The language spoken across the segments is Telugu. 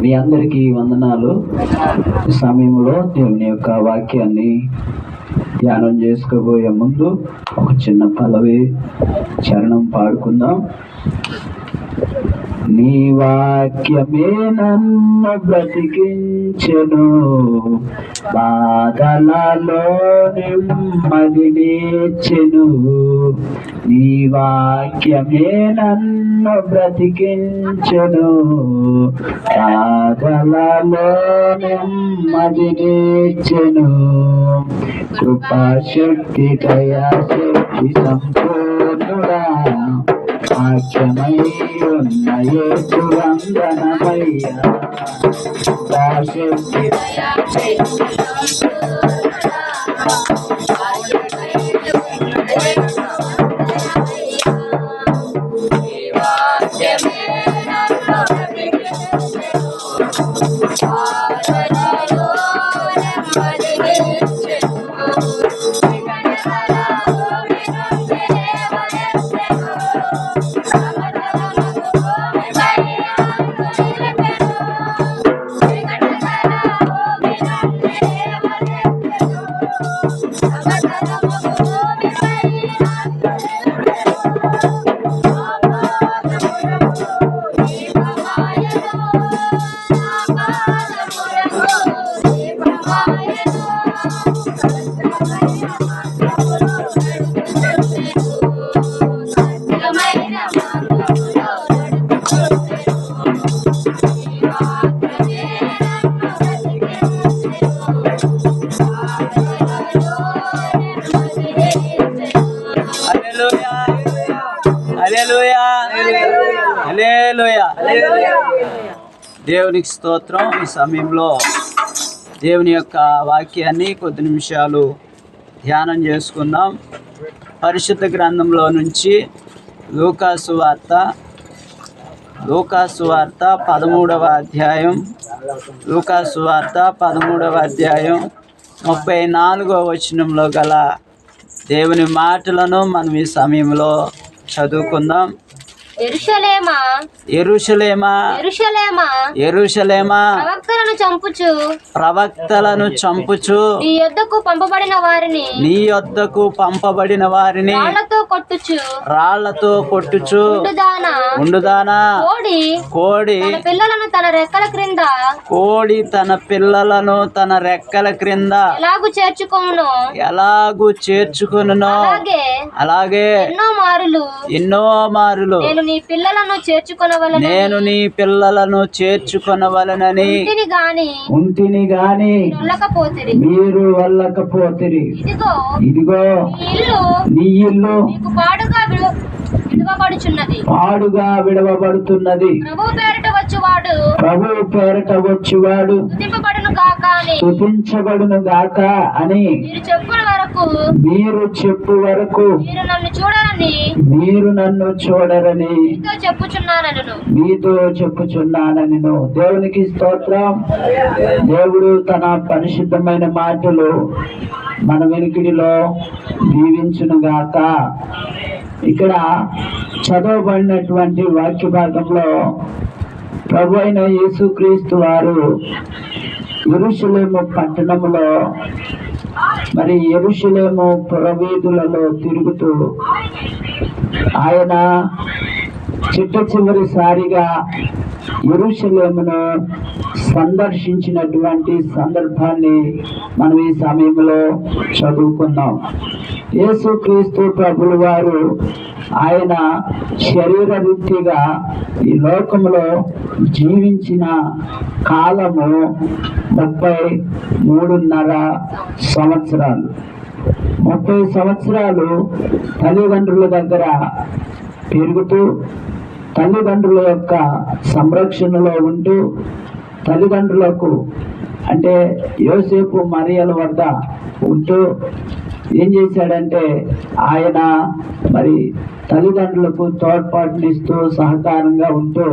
మీ అందరికీ వందనాలు. ఈ సమయంలో దేవుని యొక్క వాక్యాన్ని ధ్యానం చేసుకోబోయే ముందు ఒక చిన్న పల్లవి చరణం పాడుకుందాం. నీ వాక్యమే నన్ను బ్రతికించెను, బాధలలో నెమ్మదినిచ్చెను. నీ వాక్యమే నన్ను బ్రతికించెను, బాధలలో నెమ్మదినిచ్చెను. కృపాశక్తి దయాశక్తి సంపూర్ణుడా, వాక్యమై ఉన్న యేసు వందనమయ్యా. కృపాశక్తి దేవునికి స్తోత్రం. ఈ సమయంలో దేవుని యొక్క వాక్యాన్ని కొద్ది నిమిషాలు ధ్యానం చేసుకుందాం. పరిశుద్ధ గ్రంథంలో నుంచి లూకాసు వార్త 13వ అధ్యాయం, లూకాసు వార్త 13వ అధ్యాయం 34వ వచనంలో గల దేవుని మాటలను మనం ఈ సమయంలో చదువుకుందాం. యెరూషలేమా యెరూషలేమా యెరూషలేమా యెరూషలేమా, ప్రవక్తలను చంపుచు నీ యొద్దకు పంపబడిన వారిని రాళ్లతో కొట్టుచు ఉండుదానా. కోడి తన పిల్లలను తన రెక్కల క్రింద ఎలాగూ చేర్చుకొనునో అలాగే ఎన్నో మారులు నేను నీ పిల్లలను చేర్చుకొనవలెనని ఉంటిని గాని మీరు వెళ్ళకపోతిరి. ఇదిగో నీ ఇల్లు పాడుగా విడవబడుతున్నది. ప్రభువు పేరట వచ్చువాడు స్తుతించబడును గాక అని మీరు చెప్పు వరకు మీరు నన్ను చూడరని మీతో చెప్పుచున్నానని. దేవునికి స్తోత్రం. దేవుడు తన పరిశుద్ధమైన మాటలు మన వెనుకడిలో దీవించును గాక. ఇక్కడ చదవబడినటువంటి వాక్య భాగంలో ప్రభు అయిన యేసుక్రీస్తు వారు యెరూషలేము పట్టణంలో మరి యెరూషలేము పురవీధులలో తిరుగుతూ ఆయన చివరిసారిగా యెరూషలేమును సందర్శించినటువంటి సందర్భాన్ని మనం ఈ సమయంలో చదువుకున్నాం. యేసుక్రీస్తు ప్రభుల వారు ఆయన శరీర రీతిగా ఈ లోకంలో జీవించిన కాలము 33.5 సంవత్సరాలు. 30 సంవత్సరాలు తల్లిదండ్రుల దగ్గర పెరుగుతూ తల్లిదండ్రుల యొక్క సంరక్షణలో ఉంటూ తల్లిదండ్రులకు అంటే యోసేపు మరియల వద్ద ఉంటూ ఏం చేశాడంటే ఆయన మరి తల్లిదండ్రులకు తోడ్పాటునిస్తూ సహకారంగా ఉంటూ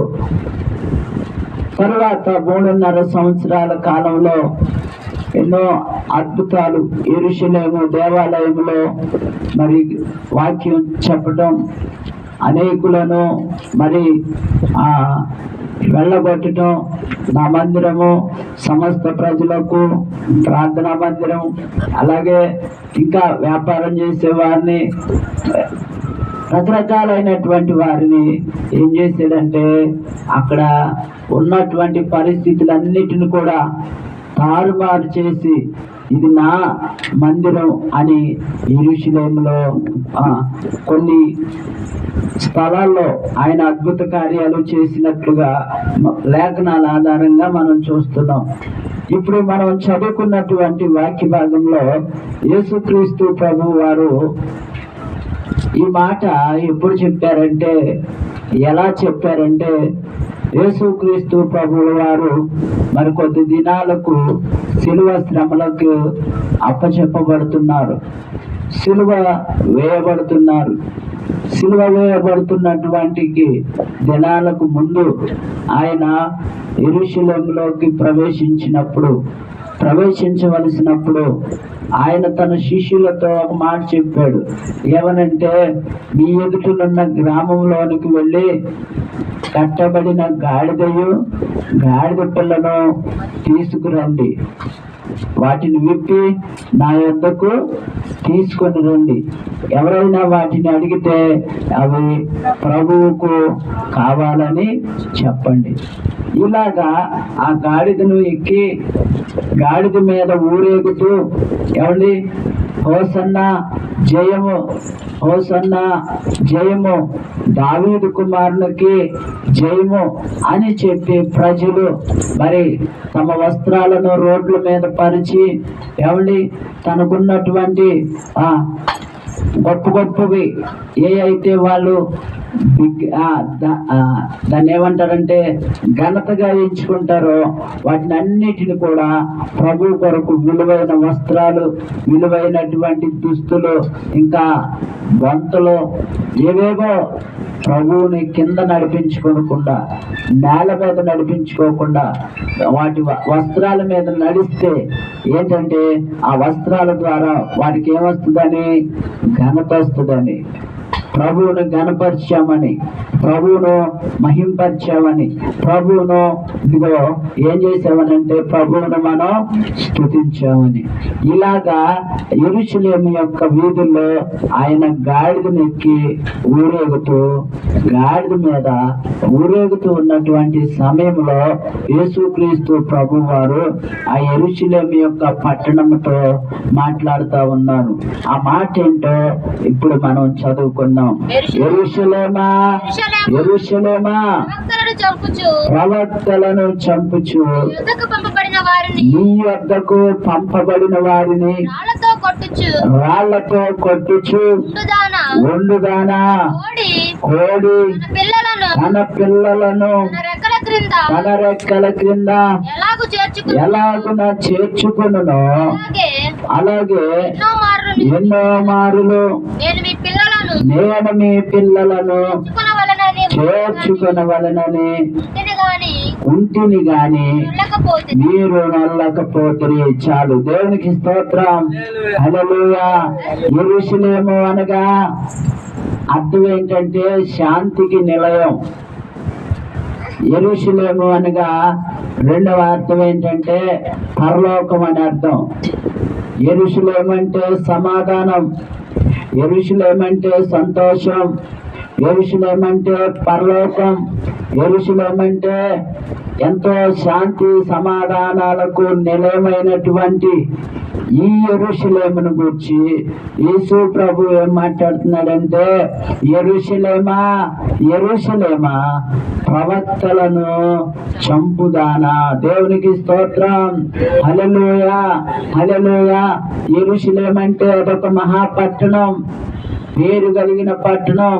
తర్వాత 3.5 సంవత్సరాల కాలంలో ఎన్నో అద్భుతాలు యెరూషలేము దేవాలయంలో మరి వాక్యం చెప్పడం, అనేకులను మరి వెళ్ళగొట్టడం, నా మందిరము సమస్త ప్రజలకు ప్రార్థనా మందిరం, అలాగే ఇంకా వ్యాపారం చేసే వారిని, రకరకాలైనటువంటి వారిని ఏం చేశాడంటే అక్కడ ఉన్నటువంటి పరిస్థితులన్నిటిని కూడా తారుమారు చేసి ఇది నా మందిరం అని యెరూషలేములో కొన్ని స్థలాల్లో ఆయన అద్భుత కార్యాలు చేసినట్లుగా లేఖనాల ఆధారంగా మనం చూస్తున్నాం. ఇప్పుడు మనం చదువుకున్నటువంటి వాక్య భాగంలో యేసుక్రీస్తు ప్రభువు వారు ఈ మాట ఎప్పుడు చెప్పారంటే, ఎలా చెప్పారంటే, యేసుక్రీస్తు ప్రభువు వారు మరికొద్ది దినాలకు సిలువ శ్రమలకు అప్పచెప్పబడుతున్నారు, సిలువ వేయబడుతున్నారు. సిలువ వేయబడుతున్నటువంటి దినాలకు ముందు ఆయన యెరూషలేములోకి ప్రవేశించవలసినప్పుడు ఆయన తన శిష్యులతో ఒక మాట చెప్పాడు. ఏమనంటే, మీ ఎదుటనున్న గ్రామంలోనికి వెళ్ళి కట్టబడిన గాడిద పిల్లను తీసుకురండి, వాటిని విప్పి నా యొద్దకు తీసుకొని రండి. ఎవరైనా వాటిని అడిగితే అవి ప్రభువుకు కావాలని చెప్పండి. ఇలాగా ఆ గాడిదను ఎక్కి గాడిద మీద ఊరేగుతూ ఏమండి, హోసన్నా జయము, హోసన్నా జయము, దావీదు కుమారునికి జయము అని చెప్పి ప్రజలు మరి తమ వస్త్రాలను రోడ్ల మీద పరిచి ఏమండి తనకున్నటువంటి గొప్పవి ఏ అయితే వాళ్ళు దాన్ని ఏమంటారంటే ఘనతగా ఎంచుకుంటారో వాటిని అన్నిటిని కూడా ప్రభు కొరకు విలువైన వస్త్రాలు, విలువైనటువంటి దుస్తులు, ఇంకా వంతులు ఏవేవో ప్రభువుని కింద నడిపించుకోకుండా, నేల మీద నడిపించుకోకుండా వాటి వస్త్రాల మీద నడిస్తే ఏంటంటే ఆ వస్త్రాల ద్వారా వారికి ఏమొస్తుందని, ఘనత వస్తుందని, ప్రభువును ఘనపరిచామని, ప్రభువును మహింపరిచామని, ప్రభువును ఇదిగో ఏం చేసామనంటే ప్రభువును మనం స్తుతించామని. ఇలాగా యెరూషలేము యొక్క వీధుల్లో ఆయన గాడిదనెక్కి గాడిద మీద ఊరేగుతూ ఉన్నటువంటి సమయంలో యేసుక్రీస్తు ప్రభు వారు ఆ యెరూషలేము యొక్క పట్టణంతో మాట్లాడుతూ ఉన్నారు. ఆ మాట ఏంటో ఇప్పుడు మనం చదువుకున్నాం. యెరూషలేమా, యెరూషలేమా, ప్రవక్తలను చంపుచు నీ వద్దకు పంపబడిన వారిని రాళ్లతో కొట్టుచు వండుదానా, కోడి తన పిల్లలను తన రెక్కల క్రింద ఎలాగున చేర్చుకొనునో అలాగే ఎన్నో మారులు నేను మీ పిల్లలను చేర్చుకొనవలెనని ఉంటిని గాని మీరు నల్లకపోతే. చాలు, దేవునికి స్తోత్రం, హల్లెలూయా. యెరూషలేము అనగా అర్థం ఏంటంటే శాంతికి నిలయం. యెరూషలేము అనగా రెండవ అర్థం ఏంటంటే పరలోకం అని అర్థం. యెరూషలేము అంటే సమాధానం, యెరూషలేము అంటే సంతోషం, యెరూషలేము అంటే పరలోకం, యెరూషలేము అంటే ఎంతో శాంతి సమాధానాలకు నిలయమైనటువంటి ఈ యెరూషలేమును గురించి యేసు ప్రభు ఏం మాట్లాడుతున్నాడంటే, యెరూషలేమా, యెరూషలేమా, ప్రవక్తలను చంపుదానా. దేవునికి స్తోత్రం, హల్లెలూయా, హల్లెలూయా. యెరూషలేము అంటే అదొక మహాపట్టణం, పేరు కలిగిన పట్టణం,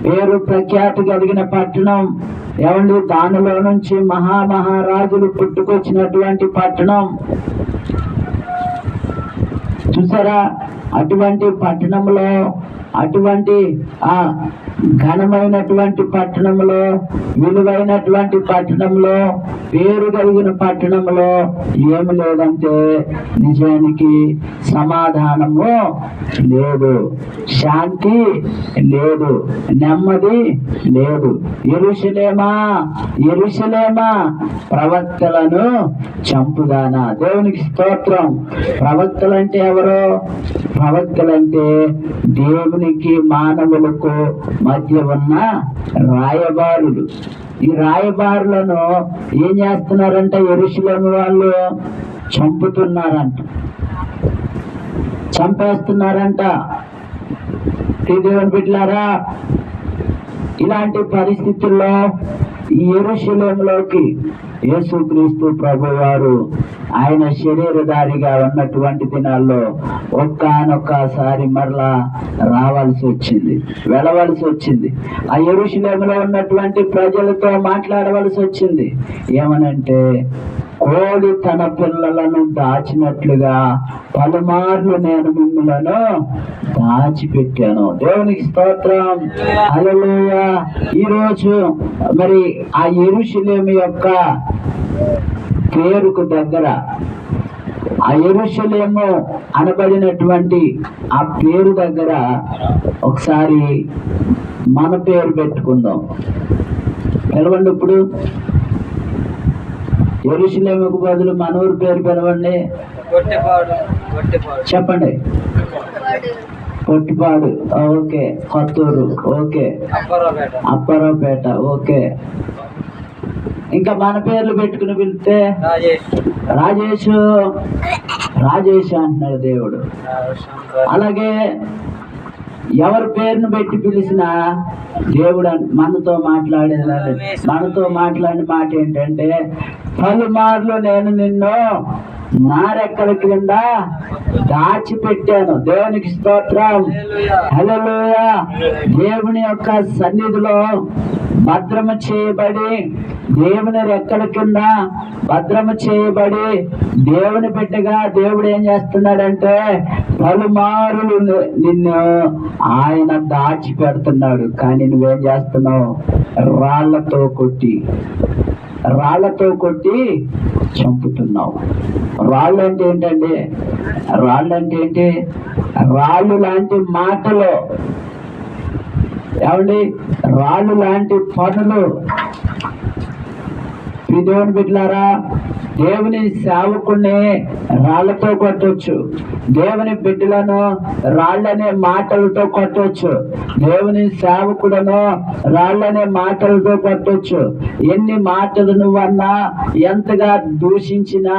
పేరు ప్రఖ్యాతి కలిగిన పట్టణం. ఏమండి, దానిలో నుంచి మహారాజులు పుట్టుకొచ్చినటువంటి పట్టణం. చూసారా, అటువంటి పట్టణంలో అటువంటి ఘనమైనటువంటి పట్టణంలో, విలువైనటువంటి పట్టణంలో, పేరు కలిగిన పట్టణంలో ఏమి లేదంటే నిజానికి సమాధానము లేదు, శాంతి లేదు, నెమ్మది లేదు. యెరూషలేమా యెరూషలేమా, ప్రవక్తలను చంపుదానా. దేవునికి స్తోత్రం. ప్రవక్తలంటే ఎవరు? ప్రవక్తలంటే దేవునికి మానవులకు మధ్య ఉన్న రాయబారులు. ఈ రాయబారులను ఏం చేస్తున్నారంట? యెరూషలేము వాళ్ళు చంపుతున్నారంట, చంపేస్తున్నారంట. దేవుని బిడ్డలారా, ఇలాంటి పరిస్థితుల్లో ఈ యెరూషలేములోకి యేసుక్రీస్తు ప్రభువారు ఆయన శరీరధారిగా ఉన్నటువంటి దినాల్లో ఒక్కనొక్కసారి మరలా రావాల్సి వచ్చింది, వెళ్ళవలసి వచ్చింది. ఆ యెరూషలేములో ఉన్నటువంటి ప్రజలతో మాట్లాడవలసి వచ్చింది. ఏమనంటే, కోడి తన పిల్లలను దాచినట్లుగా పలుమార్లు నేను మిమ్మలను దాచిపెట్టాను. దేవునికి స్తోత్రం. హల్లెలూయా. ఈరోజు మరి ఆ యెరూషలేము యొక్క పేరుకు దగ్గర, ఆ యెరూషలేము అనబడినటువంటి ఆ పేరు దగ్గర ఒకసారి మన పేరు పెట్టుకుందాం. పిలవండి. ఇప్పుడు యెరూషలేముకు బదులు మన ఊరు పేరు పిలవండి. చెప్పండి. Pottipadu, okay. Kotturu, okay. Apparaopeta, okay. ఇంకా మన పేర్లు పెట్టుకుని పిలిస్తే రాజేష్, రాజేష్ అంటున్నాడు దేవుడు. అలాగే ఎవరి పేరును పెట్టి పిలిచినా దేవుడు మనతో మాట్లాడిన మాట ఏంటంటే, పలుమార్లు నేను నిన్ను నా రెక్కల క్రింద దాచిపెట్టాను. దేవునికి స్తోత్రం. హల్లెలూయా. దేవుని యొక్క సన్నిధిలో భద్రము చేయబడి, దేవుని రెక్కల కింద భద్రము చేయబడి, దేవుని బిడ్డగా దేవుడు ఏం చేస్తున్నాడంటే పలుమారులు నిన్ను ఆయన దాచిపెడుతున్నాడు. కానీ నువ్వేం చేస్తున్నావు? రాళ్లతో కొట్టి చంపుతున్నావు. రాళ్ళు అంటే ఏంటండి? రాళ్ళు అంటే ఏంటి? రాళ్ళు లాంటి మాటలు, ఏమండి, రాళ్ళు లాంటి పనులు. దేవుని బిడ్డలారా, దేవుని సేవకుని రాళ్లతో కొట్టొచ్చు, దేవుని బిడ్డలను రాళ్ళనే మాటలతో కొట్టొచ్చు, దేవుని సేవకులను రాళ్ళనే మాటలతో కొట్టొచ్చు. ఎన్ని మాటలు నువ్వన్నా, ఎంతగా దూషించినా,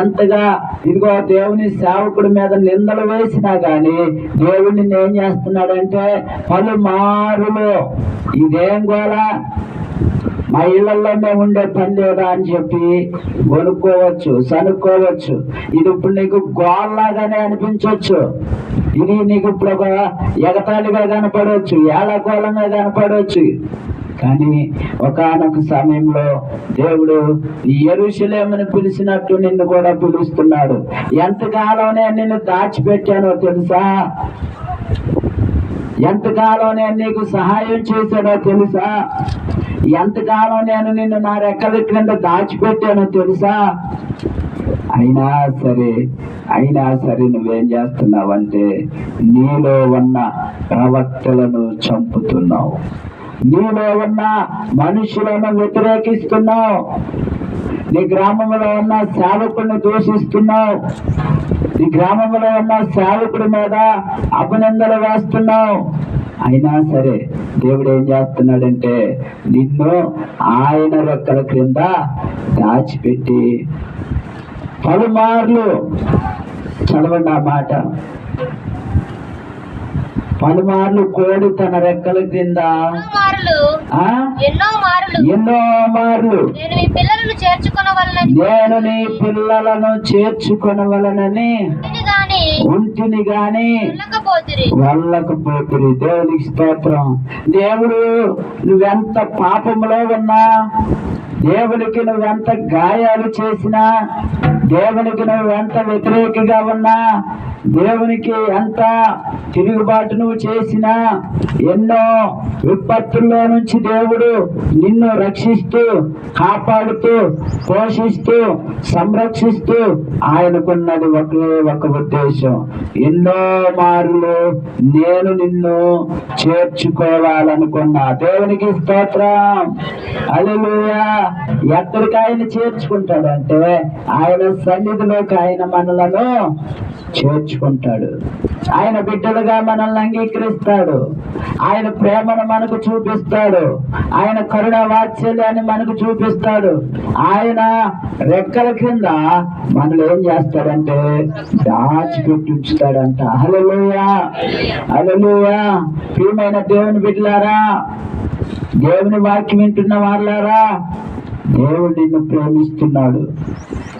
ఎంతగా ఇదిగో దేవుని సేవకుడి మీద నిందలు వేసినా గాని దేవుడిని ఏం చేస్తున్నాడంటే పలుమారులు ఇదేం గోలా, మా ఇళ్లలోనే ఉండే పని లేదా అని చెప్పి కొనుక్కోవచ్చు, సనుక్కోవచ్చు. ఇది ఇప్పుడు నీకు గోల్లాగానే అనిపించవచ్చు, ఇది నీకు ఇప్పుడు ఒక ఎగతాళిగా కనపడవచ్చు, ఏళకోళంగా కనపడవచ్చు. కానీ ఒకానొక సమయంలో దేవుడు యెరూషలేమును పిలిచినట్టు నిన్ను కూడా పిలుస్తున్నాడు. ఎంతకాలం నేను నిన్ను దాచిపెట్టానో తెలుసా? ఎంతకాలం నేను నీకు సహాయం చేశానో తెలుసా? ఎంతకాలం నేను నిన్ను నా రెక్కల క్రింద దాచిపెట్టానో తెలుసా? అయినా సరే నువ్వేం చేస్తున్నావంటే నీలో ఉన్న ప్రవక్తలను చంపుతున్నావు, నీలో ఉన్న మనుషులను వ్యతిరేకిస్తున్నావు, నీ గ్రామంలో ఉన్న సేవకుడిని దూషిస్తున్నావు, నీ గ్రామంలో ఉన్న సేవకుడి మీద అపనిందలు వేస్తున్నావు. అయినా సరే దేవుడు ఏం చేస్తున్నాడంటే నిన్ను ఆయన రెక్కల క్రింద దాచిపెట్టి పలుమార్లు, చదవండి ఆ మాట, పలుమార్లు కోడి తన రెక్కల క్రింద ఎన్నో మార్లు నేను నీ పిల్లలను చేర్చుకొనవలనని ఉంటిని గాని వెళ్ళకపోతురి. దేవునికి స్తోత్రం. దేవుడు నువ్వెంత పాపంలో ఉన్నా, దేవునికి నువ్వెంత గాయాలు చేసినా, దేవునికి నువ్వెంత వ్యతిరేకిగా ఉన్నా, దేవునికి ఎంత తిరుగుబాటు నువ్వు చేసినా, ఎన్నో విపత్తుల్లో నుంచి దేవుడు నిన్ను రక్షిస్తూ, కాపాడుతూ, పోషిస్తూ, సంరక్షిస్తూ ఆయనకున్నది ఒకే ఒక ఉద్దేశం. ఎన్నో మార్లు నేను నిన్ను చేర్చుకోవాలనుకున్నా. దేవునికి స్తోత్రం. హల్లెలూయా. ఎక్కడికి ఆయన చేర్చుకుంటాడంటే ఆయన సన్నిధిలోకి ఆయన మనలను చేర్చుకుంటాడు. ఆయన బిడ్డలుగా మనల్ని అంగీకరిస్తాడు. ఆయన ప్రేమను మనకు చూపిస్తాడు. ఆయన కరుణ వాత్సల్యాన్ని మనకు చూపిస్తాడు. ఆయన రెక్కల కింద మనల్ని ఏం చేస్తాడంటే దాచిపెట్టి ఉంచుతాడంట. హల్లెలూయా, హల్లెలూయా. ప్రియమైన దేవుని బిడ్డలారా, దేవుని వాక్యం వింటున్న వాళ్ళారా, దేవుడు నిన్ను ప్రేమిస్తున్నాడు.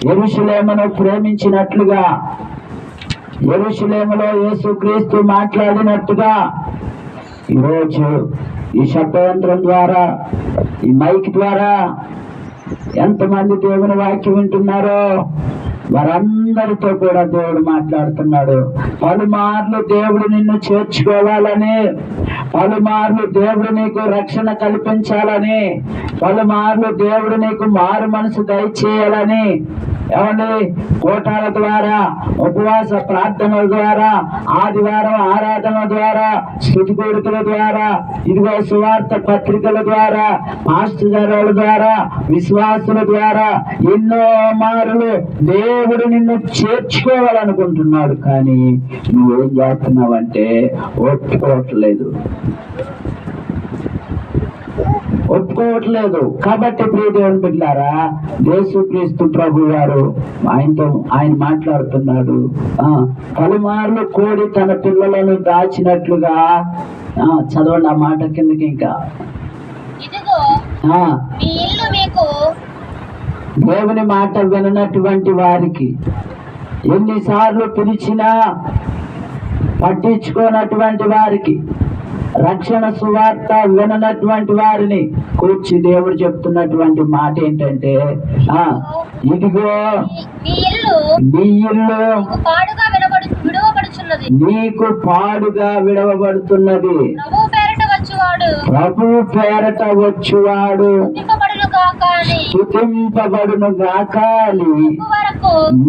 యెరూషలేమును ప్రేమించినట్లుగా, యెరూషలేములో యేసుక్రీస్తు మాట్లాడినట్టుగా ఈరోజు ఈ శబ్దయంత్రం ద్వారా, ఈ మైక్ ద్వారా ఎంతమంది దేవుని వాక్యం వింటున్నారో వారందరితో కూడా దేవుడు మాట్లాడుతున్నాడు. పలుమార్లు దేవుడు నిన్ను చేర్చుకోవాలని, పలుమార్లు దేవుడు నీకు రక్షణ కల్పించాలని, పలుమార్లు దేవుడు నీకు మారు మనసు దయచేయాలని, ఏమండి, కోటాల ద్వారా, ఉపవాస ప్రార్థనల ద్వారా, ఆదివారం ఆరాధన ద్వారా, స్తుతి కోరికల ద్వారా, ఇదిగో సువార్త పత్రికల ద్వారా, పాస్టర్ గారుల ద్వారా, విశ్వాసుల ద్వారా ఎన్నో మారులు దేవుడు నిన్ను చేర్చుకోవాలనుకుంటున్నాడు. కానీ నువ్వేం చేస్తున్నావంటే ఒప్పుకోవట్లేదు. కాబట్టి ప్రియ దేవుని బిడ్డలారా, యేసుక్రీస్తు ప్రభు గారు ఆయన మాట్లాడుతున్నాడు. పలుమార్లు కోడి తన పిల్లలను దాచినట్లుగా, చదవండి ఆ మాట కిందకి. ఇంకా దేవుని మాట విననటువంటి వారికి, ఎన్నిసార్లు పిలిచినా పట్టించుకోనటువంటి వారికి, రక్షణ సువార్త విననటువంటి వారిని కూర్చి దేవుడు చెప్తున్నటువంటి మాట ఏంటంటే, ఇదిగో నీ ఇల్లు నీకు పాడుగా విడవబడుతున్నది, ప్రభు పేరట వచ్చువాడు స్తుతింపబడును గాక అని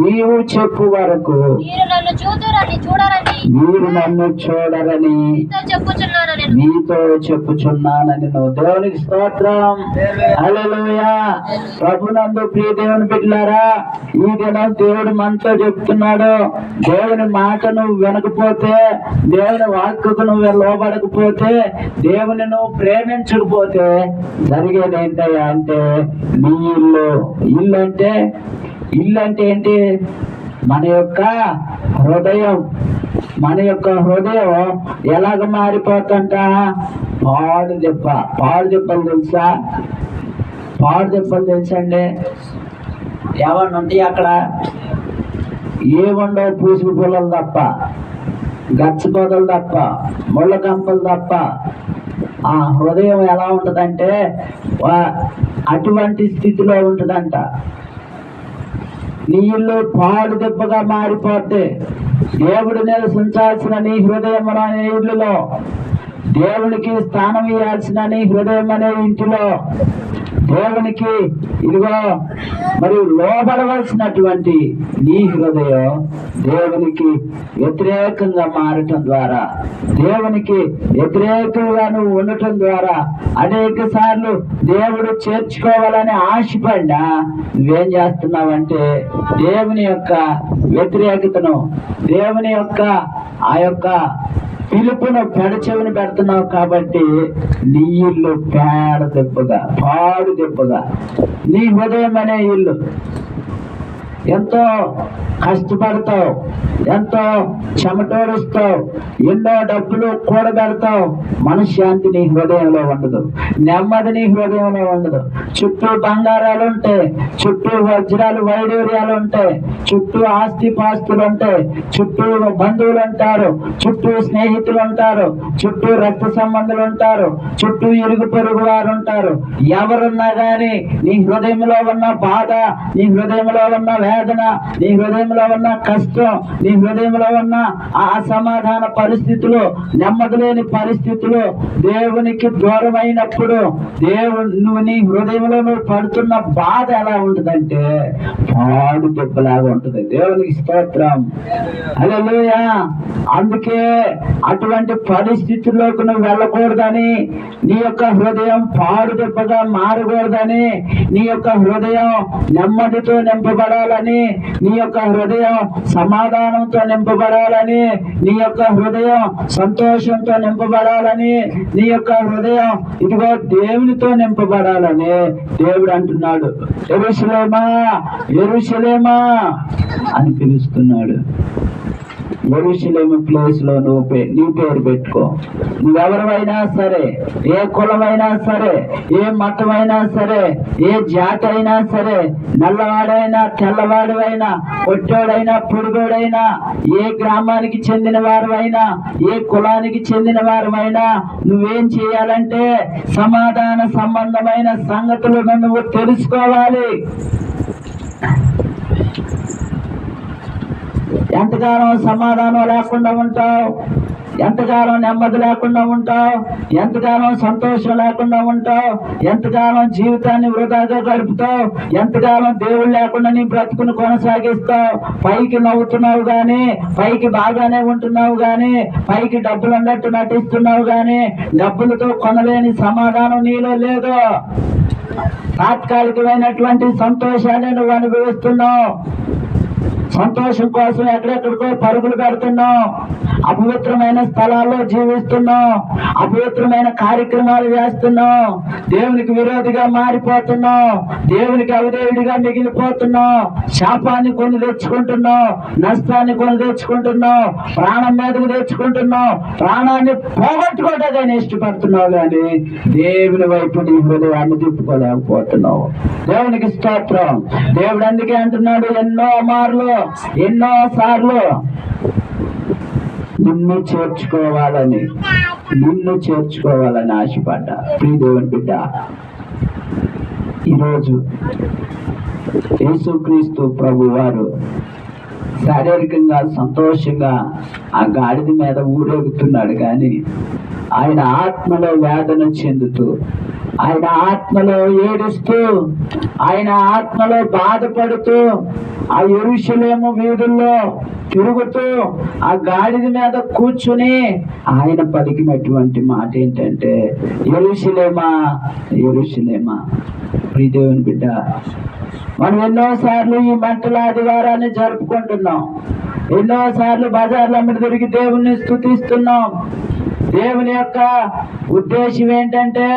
నీవు చెప్పు వరకు మీరు నన్ను చూడరని నీతో చెప్పుచున్నానని. దేవునికి స్తోత్రం. హల్లెలూయా. ప్రభునందు ప్రియ దేవుని బిడ్డలారా, ఈ దినం దేవుడు మనతో చెప్తున్నాడు. దేవుని మాటను వినకపోతే, దేవుని వాక్కుకు నువ్వు లోబడకపోతే, దేవుని నువ్వు ప్రేమించకపోతే జరిగేది ఏంటయ్యా అంటే, నీ ఇల్లు అంటే ఏంటి? మన యొక్క హృదయం. మన యొక్క హృదయం ఎలాగ మారిపోతుంట? పాడు దెబ్బలు తెలుసా? పాడు దెబ్బలు తెలుసండి? ఏమన్నా ఉంటాయి అక్కడ? ఏముండవు, పూసుకు పొలలు తప్ప, గచ్చపోదలు తప్ప, ముళ్ళ కంపలు తప్ప. ఆ హృదయం ఎలా ఉంటదంటే అటువంటి స్థితిలో ఉంటదంట. నీ ఇల్లు పాడు దెబ్బగా మారిపోతే, దేవుడు నివసించాల్సిన నీ హృదయం అనే ఇల్లులో, దేవునికి స్థానం ఇవ్వాల్సిన నీ హృదయం అనే ఇంటిలో, దేవునికి ఇదిగో మరి లోబడవలసినటువంటి నీ హృదయం దేవునికి వ్యతిరేకంగా మారటం ద్వారా, దేవునికి వ్యతిరేకంగా నువ్వు ఉండటం ద్వారా అనేక సార్లు దేవుడు చేర్చుకోవాలని ఆశపడినా నువ్వేం చేస్తున్నావంటే దేవుని యొక్క వ్యతిరేకతను, దేవుని యొక్క ఆ యొక్క పిలుపును పెడచెవిని పెడుతున్నావు. కాబట్టి నీ ఇల్లు పాడు దెబ్బగా, నీ హృదయం అనే ఇల్లు ఎంతో కష్టపడతావు, ఎంతో చెమటోడుస్తావు, ఎన్నో డబ్బులు కూడబెడతావు, మనశ్శాంతి నీ హృదయంలో ఉండదు, నెమ్మది నీ హృదయంలో ఉండదు. చుట్టూ బంగారాలు ఉంటాయి, చుట్టూ వజ్రాలు వైడూర్యాలు ఉంటాయి, చుట్టూ ఆస్తి పాస్తులు ఉంటాయి, చుట్టూ బంధువులు ఉంటారు, చుట్టూ స్నేహితులు ఉంటారు, చుట్టూ రక్త సంబంధులు ఉంటారు, చుట్టూ ఇరుగు పొరుగు వారు ఉంటారు. ఎవరున్నా గాని నీ హృదయంలో ఉన్న బాధ, నీ హృదయంలో ఉన్న వేదన, నీ హృదయంలో ఉన్న కష్టం, నీ హృదయంలో ఉన్న ఆ అసమాధాన పరిస్థితులు, నెమ్మది లేని పరిస్థితులు దేవునికి దూరమైనప్పుడు నువ్వు నీ హృదయంలో నువ్వు పడుతున్న బాధ ఎలా ఉంటుందంటే పాడు దెబ్బలాగా ఉంటుంది. దేవునికి స్తోత్రం, హల్లెలూయా. అందుకే అటువంటి పరిస్థితుల్లోకి నువ్వు వెళ్ళకూడదని, నీ యొక్క హృదయం పాడు దెబ్బగా మారకూడదని, నీ యొక్క హృదయం నెమ్మదితో నింపబడాలని, నీ యొక్క హృదయం సమాధానంతో నింపబడాలని, నీ యొక్క హృదయం సంతోషంతో నింపబడాలని, నీ యొక్క హృదయం ఇదిగో దేవునితో నింపబడాలని దేవుడు అంటున్నాడు. యెరూషలేమా యెరూషలేమా అని పిలుస్తున్నాడు. యెరూషలేము ప్లేస్ లో నీ పేరు పెట్టుకో. నువ్వెవరైనా సరే, ఏ కులమైనా సరే, ఏ మతమైనా సరే, ఏ జాతి అయినా సరే, నల్లవాడైనా తెల్లవాడివైనా, పొట్టోడైనా పొడుగోడైనా, ఏ గ్రామానికి చెందిన వారువైనా, ఏ కులానికి చెందిన వారువైనా, నువ్వేం చేయాలంటే సమాధాన సంబంధమైన సంగతులను నువ్వు తెలుసుకోవాలి. ఎంతకాలం సమాధానం లేకుండా ఉంటావు, ఎంతకాలం నెమ్మది లేకుండా ఉంటావు, ఎంతకాలం సంతోషం లేకుండా ఉంటావు, ఎంతకాలం జీవితాన్ని వృధాగా గడుపుతావు, ఎంతకాలం దేవుడు లేకుండా నీ బ్రతుకును కొనసాగిస్తావు. పైకి నవ్వుతున్నావు గాని, పైకి బాగానే ఉంటున్నావు గాని, పైకి డబ్బులు ఉన్నట్టు నటిస్తున్నావు గాని, డబ్బులతో కొనలేని సమాధానం నీలో లేదు. తాత్కాలికమైనటువంటి సంతోషాన్ని నువ్వు అనుభవిస్తున్నావు. సంతోషం కోసం ఎక్కడెక్కడికో పరుగులు పెడుతున్నావు, అపవిత్రమైన స్థలాల్లో జీవిస్తున్నావు, అపవిత్రమైన కార్యక్రమాలు చేస్తున్నావు, దేవునికి విరోధిగా మారిపోతున్నావు, దేవునికి అవిధేయుడిగా మిగిలిపోతున్నావు, శాపాన్ని కొని తెచ్చుకుంటున్నావు, నష్టాన్ని కొని తెచ్చుకుంటున్నావు, ప్రాణం మీదకు తెచ్చుకుంటున్నావు, ప్రాణాన్ని పోగొట్టుకోవడానికి ఇష్టపడుతున్నావు కానీ దేవుని వైపు నీ హృదయాన్ని తిప్పుకోలేకపోతున్నావు. దేవునికి స్తోత్రం. దేవుడు అందుకే అంటున్నాడు ఎన్నో మార్లు, ఎన్నో సార్లు నిన్ను చేర్చుకోవాలని ఆశపడ్డా. ప్రియ దేవుని బిడ్డ, ఈరోజు యేసుక్రీస్తు ప్రభు వారు శారీరకంగా సంతోషంగా ఆ గాడిద మీద ఊరేగుతున్నాడు కానీ ఆయన ఆత్మలో వేదన చెందుతూ, ఆయన ఆత్మలో ఏడుస్తూ, ఆయన ఆత్మలో బాధపడుతూ ఆ యెరూషలేము వీధుల్లో తిరుగుతూ ఆ గాడిద మీద కూర్చుని ఆయన పలికినటువంటి మాట ఏంటంటే యెరూషలేమా యెరూషలేమా. ప్రియ దేవుని బిడ్డ, మనం ఎన్నోసార్లు ఈ మంటల ఆదివారాన్ని జరుపుకుంటున్నాం, ఎన్నోసార్లు బజార్లమ్మడి తిరిగి దేవుణ్ణి స్తుతిస్తున్నాం. దేవుని యొక్క ఉద్దేశం ఏంటంటే,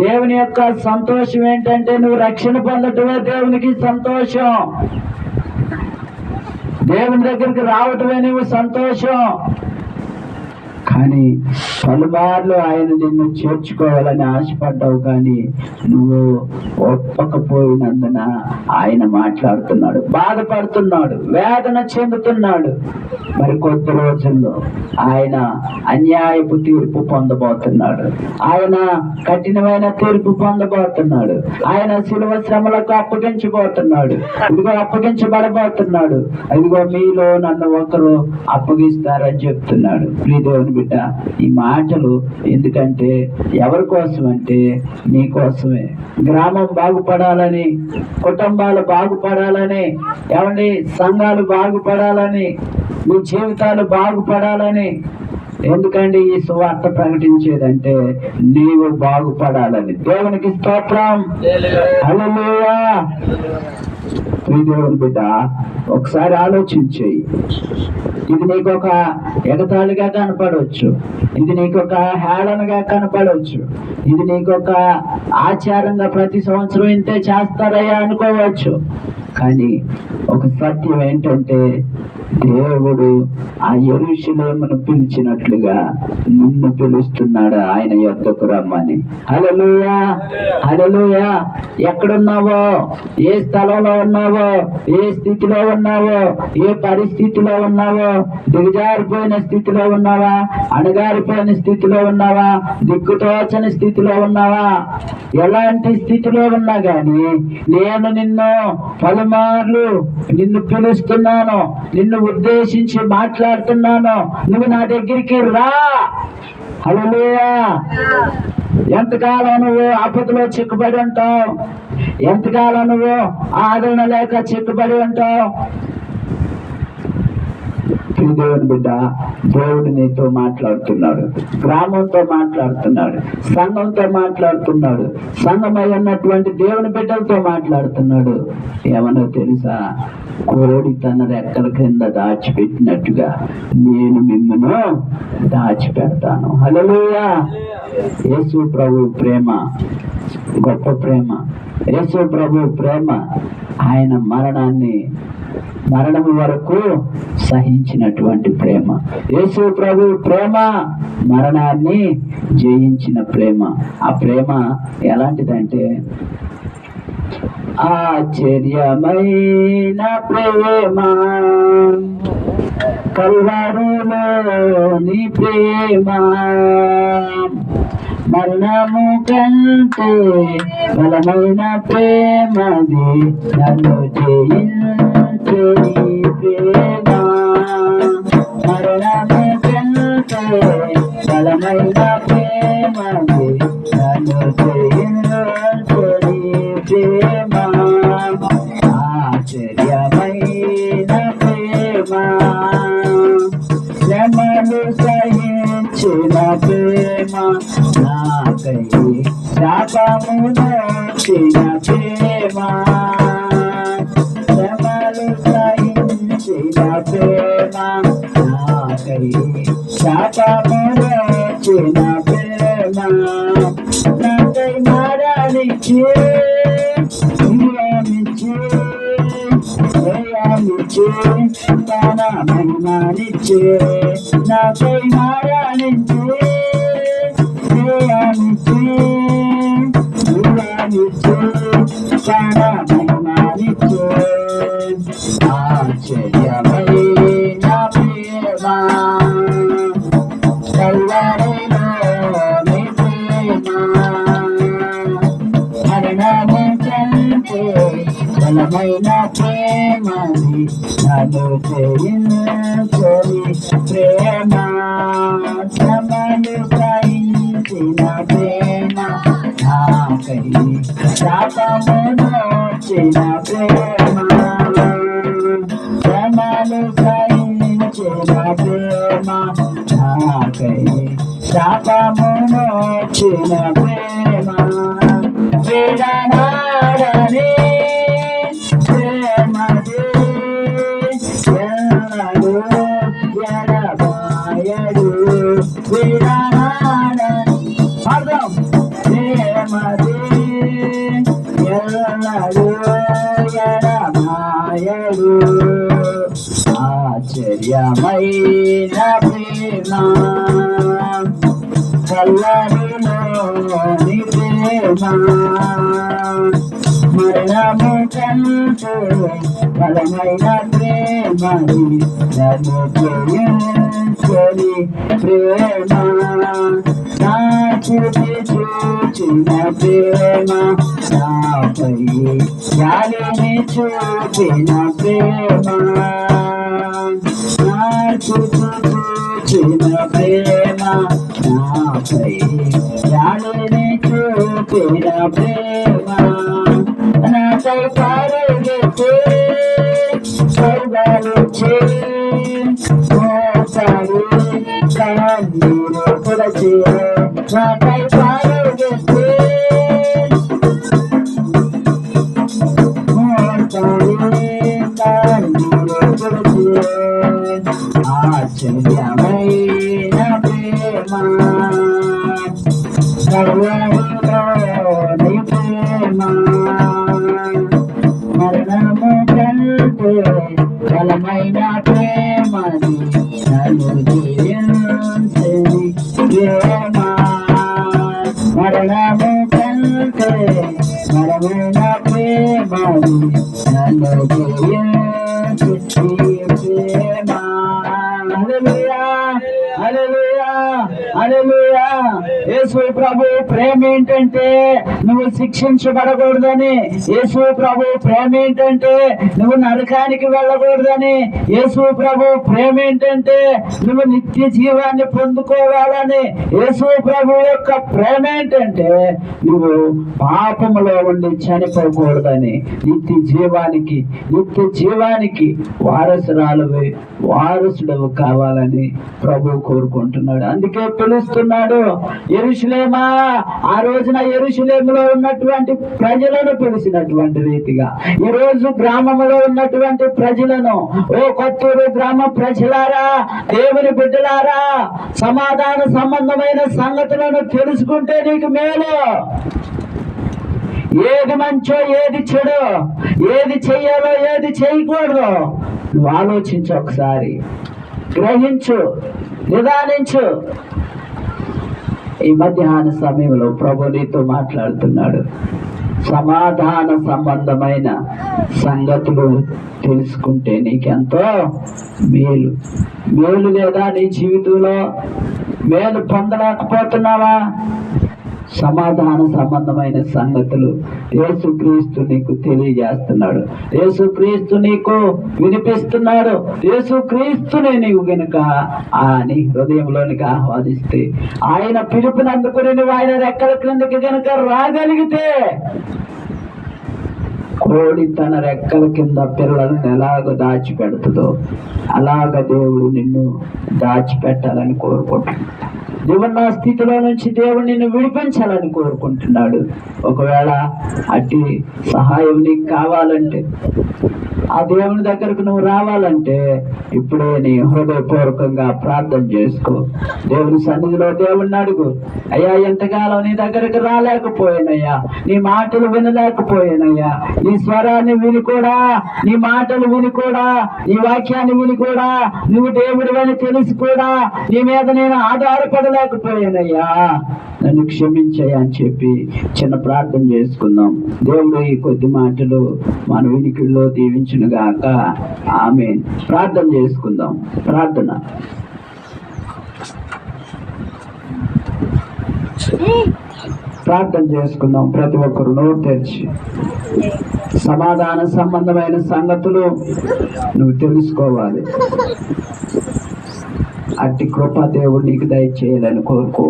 దేవుని యొక్క సంతోషం ఏంటంటే నువ్వు రక్షణ పొందటమే దేవునికి సంతోషం, దేవుని దగ్గరికి రావటమే నువ్వు సంతోషం. కానీ పలుమార్లు ఆయన నిన్ను చేర్చుకోవాలని ఆశపడ్డావు కానీ నువ్వు ఒప్పకపోయినందున ఆయన మాట్లాడుతున్నాడు, బాధపడుతున్నాడు, వేదన చెందుతున్నాడు. మరి కొద్ది రోజుల్లో ఆయన అన్యాయపు తీర్పు పొందబోతున్నాడు, ఆయన కఠినమైన తీర్పు పొందబోతున్నాడు, ఆయన శిలువ శ్రమలకు అప్పగించబోతున్నాడు, ఇదిగో అప్పగించబడబోతున్నాడు. ఇదిగో మీలో నన్ను ఒకరు అప్పగిస్తారని చెప్తున్నాడు. ప్రియ దేవుని బిడ్డ, ఈ మాటలు ఎందుకంటే ఎవరి కోసం అంటే నీ కోసమే. గ్రామం బాగుపడాలని, కుటుంబాలు బాగుపడాలని, ఏమండి సంఘాలు బాగుపడాలని, మీ జీవితాలు బాగుపడాలని. ఎందుకంటే ఈ సువార్త ప్రకటించేదంటే నీవు బాగుపడాలని. దేవునికి స్తోత్రం, హల్లెలూయా. దేవుని బిడ్డ, ఒకసారి ఆలోచించేయి. ఇది నీకు ఒక ఎగతాళిగా కనపడవచ్చు, ఇది నీకు ఒక హేళనగా కనపడవచ్చు, ఇది నీకు ఒక ఆచారంగా ప్రతి సంవత్సరం ఇంతే చేస్తారయ్యా అనుకోవచ్చు. కానీ ఒక సత్యం ఏంటంటే దేవుడు ఆ యెరూషలేమును పిలిచినట్లుగా నిన్ను పిలుస్తున్నాడు ఆయన యొద్దకు రమ్మని. హల్లెలూయా, హల్లెలూయా. ఎక్కడున్నావో, ఏ స్థలంలో ఉన్నావో, ఏ స్థితిలో ఉన్నావో, ఏ పరిస్థితిలో ఉన్నావో, దిగజారిపోయిన స్థితిలో ఉన్నావా, అణగారిపోయిన స్థితిలో ఉన్నావా, దిక్కుతోచని స్థితిలో ఉన్నావా, ఎలాంటి స్థితిలో ఉన్నా గాని నేను నిన్ను పలుమార్లు నిన్ను పిలుస్తున్నాను, నిన్ను ఉద్దేశించి మాట్లాడుతున్నాను, నువ్వు నా దగ్గరికి రా. హల్లెలూయా. ఎంతకాలం నువ్వు ఆపదలో చిక్కుబడి ఉంటావు, ఎంతకాలం నువ్వు ఆదరణ లేక చిక్కుబడి ఉంటావు. దేవుని బిడ్డ, దేవుడు నీతో మాట్లాడుతున్నాడు, గ్రామంతో మాట్లాడుతున్నాడు, సంఘంతో మాట్లాడుతున్నాడు, సంఘమై ఉన్నటువంటి దేవుని బిడ్డలతో మాట్లాడుతున్నాడు. ఏమన్నా తెలుసా? కోడి తన రెక్కల క్రింద దాచిపెట్టినట్టుగా నేను మిమ్మల్ని దాచిపెడతాను. హల్లెలూయా. యేసు ప్రభు ప్రేమ గొప్ప ప్రేమ. యేసు ప్రభు ప్రేమ ఆయన మరణం వరకు సహించినటువంటి ప్రేమ. యేసు ప్రభు ప్రేమ మరణాన్ని జయించిన ప్రేమ. ఆ ప్రేమ ఎలాంటిదంటే ఆశ్చర్యమైన ప్రేమ, కల్వరిలోని ప్రేమ, మరణము కంటే బలమైన ప్రేమది, నన్ను జయించే ప్రేమ. మరణము కంటే బలమైన ప్రేమది, నన్ను జయించే ప్రేమ. ఆశ్చర్యమైన ప్రేమ, శ్రమలు సహించిన ప్రేమ, నాకై శాపమునొచ్చిన ప్రేమ. శ్రమలు సహించిన ప్రేమ, నాకై శాపమునొచ్చిన ప్రేమ. నాకై మరణించి జయాన్నిచ్చే తన మహిమనిచ్చే, నాకై మరణించే జయాన్నిచ్చే తన మహిమనిచ్చే. ఆశ్చర్యమైన ప్రేమ, కల్వరిలోని ప్రేమ, మరణము కంటే బలమైన ప్రేమది, నన్ను జయించని ప్రేమ. శ్రమలు సహించిన ప్రేమ, నాకై శాపమునొచ్చిన ప్రేమ. శ్రమలు సహించిన ప్రేమ, నాకై శాపమునొచ్చిన ప్రేమ. విడనాడని ప్రేమది, ఎన్నడూ ఎడబాయడు. విడనాడని అర్థం ప్రేమది, ఎన్నడూ ఎడబాయడు. ఆశ్చర్యమైన ప్రేమ, కల్వరిలోని ప్రేమ, మరణము కంటే బలమైన ప్రేమది, నన్ను జయించని ప్రేమ. నా చూచి చూచిన ప్రేమ, నాపై జాలిని చూపిన ప్రేమ. నా చూచి చూచిన ప్రేమ, నాపై జాలిని చూపిన ప్రేమ. నాకై పరుగెత్తే స్వర్గాలొచ్చే, మోసారి కన్నీరు తుడచే. నాకై పరుగెత్తే మోసారి కన్నీరు తుడచే. ఆశ్చర్యమైన ప్రేమ, కల్వరిలోని ప్రేమ, మరణము కంటే బలమైన ప్రేమది నన్ను జయించెని ప్రేమ మరణము కంటే బలమైన ప్రేమది నన్ను జయించెని ప్రేమ. హల్లెలూయా హల్లెలూయా హల్లెలూయా. యేసు ప్రభు ప్రేమ ఏంటంటే నువ్వు శిక్షించబడకూడదని. యేసు ప్రభు ప్రేమ ఏంటంటే నువ్వు నరకానికి వెళ్ళకూడదని. యేసు ప్రభు ప్రేమ ఏంటంటే నువ్వు నిత్య జీవాన్ని పొందుకోవాలని. యేసు ప్రభు యొక్క ప్రేమ ఏంటంటే నువ్వు పాపములో ఉండి చనిపోకూడదని. నిత్య జీవానికి వారసుడవు కావాలని ప్రభు కోరుకుంటున్నాడు. అందుకే పిలుస్తున్నాడు, యెరూషలేమా. ఆ రోజున యెరూషలేములో ఉన్నటువంటి ప్రజలను పిలిచినటువంటి రీతిగా ఈ రోజు గ్రామంలో ఉన్నటువంటి ప్రజలను, ఓ కొత్తూరు గ్రామ ప్రజలారా, దేవుని బిడ్డలారా, సమాధాన సంబంధమైన సంగతులను తెలుసుకుంటే నీకు మేలు. ఏది మంచో ఏది చెడో, ఏది చెయ్యాలో ఏది చేయకూడదు నువ్వు ఆలోచించు, ఒకసారి గ్రహించు, నిదానించు. ఈ మధ్యాహ్న సమయంలో ప్రభు నీతో మాట్లాడుతున్నాడు. సమాధాన సంబంధమైన సంగతులు తెలుసుకుంటే నీకెంతో మేలు లేదా నీ జీవితంలో మేలు పొందలేకపోతున్నావా? సమాధాన సంబంధమైన సంగతులు యేసుక్రీస్తు నీకు తెలియజేస్తున్నాడు. యేసుక్రీస్తు నీకు వినిపిస్తున్నాడు. యేసుక్రీస్తుని నీవు గనుక నీ హృదయంలోనికి ఆహ్వానిస్తే, ఆయన పిలుపునందుకుని నువ్వు ఆయన రెక్కల క్రిందకి గనుక రాగలిగితే, కోడి తన రెక్కల కింద పిల్లలను ఎలాగ దాచిపెడుతుందో అలాగ దేవుడు నిన్ను దాచిపెట్టాలని కోరుకుంటున్నాడు. దేవుని స్థితిలో నుంచి దేవుడు నిన్ను విడిపించాలని కోరుకుంటున్నాడు. ఒకవేళ అట్టి సహాయం నీకు కావాలంటే, ఆ దేవుని దగ్గరకు నువ్వు రావాలంటే ఇప్పుడే నీ హృదయపూర్వకంగా ప్రార్థన చేసుకో. దేవుని సన్నిధిలో దేవుణ్ణి అడుగు, అయ్యా ఎంతకాలం నీ దగ్గరకు రాలేకపోయానయ్యా, నీ మాటలు వినలేకపోయానయ్యా, నీ స్వరాన్ని విని కూడా, నీ మాటలు విని కూడా, నీ వాక్యాన్ని విని కూడా, నువ్వు దేవుడు అని తెలిసి కూడా నీ మీద నేను ఆధారపడలేకపోయానయ్యా, నన్ను క్షమించయ్యా అని చెప్పి చిన్న ప్రార్థన చేసుకుందాం. దేవుడు ఈ కొద్ది మాటలు మన వినికిడిలో దీవించును గాక. ఆమేన్. ప్రార్థన చేసుకుందాం. ప్రార్థన చేసుకుందాం. ప్రతి ఒక్కరు నోరు తెరిచి సమాధాన సంబంధమైన సంగతులు నువ్వు తెలుసుకోవాలి. అట్టి కృప దేవుడు నీకు దయచేయాలని కోరుకో.